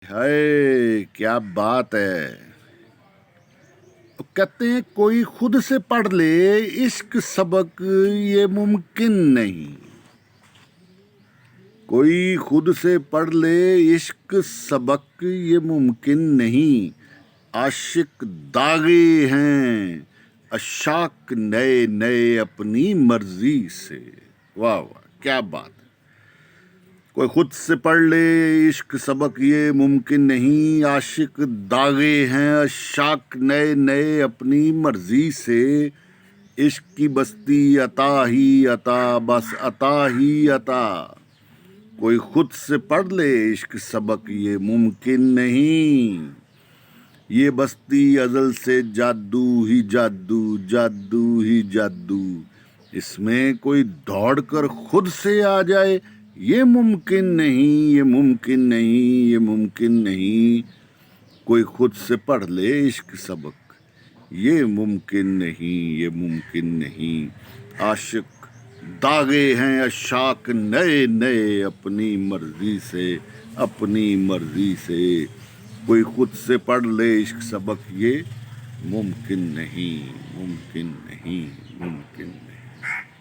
है क्या बात है। कहते हैं कोई खुद से पढ़ ले इश्क सबक ये मुमकिन नहीं। कोई खुद से पढ़ ले इश्क सबक ये मुमकिन नहीं। आशिक दागे हैं अशाक नए नए अपनी मर्जी से। वाह वाह क्या बात है। कोई खुद से पढ़ ले इश्क सबक ये मुमकिन नहीं। आशिक दागे हैं अशाक नए नए अपनी मर्जी से। इश्क की बस्ती अता ही अता बस अता ही अता। कोई खुद से पढ़ ले इश्क सबक ये मुमकिन नहीं। ये बस्ती अजल से जादू ही जादू जादू ही जादू। इसमें कोई दौड़ कर खुद से आ जाए ये मुमकिन नहीं। ये मुमकिन नहीं ये मुमकिन नहीं। कोई खुद से पढ़ ले इश्क सबक ये मुमकिन नहीं ये मुमकिन नहीं। आशिक दागे हैं अशाक नए नए अपनी मर्जी से अपनी मर्जी से। कोई खुद से पढ़ ले इश्क सबक ये मुमकिन नहीं मुमकिन नहीं मुमकिन नहीं।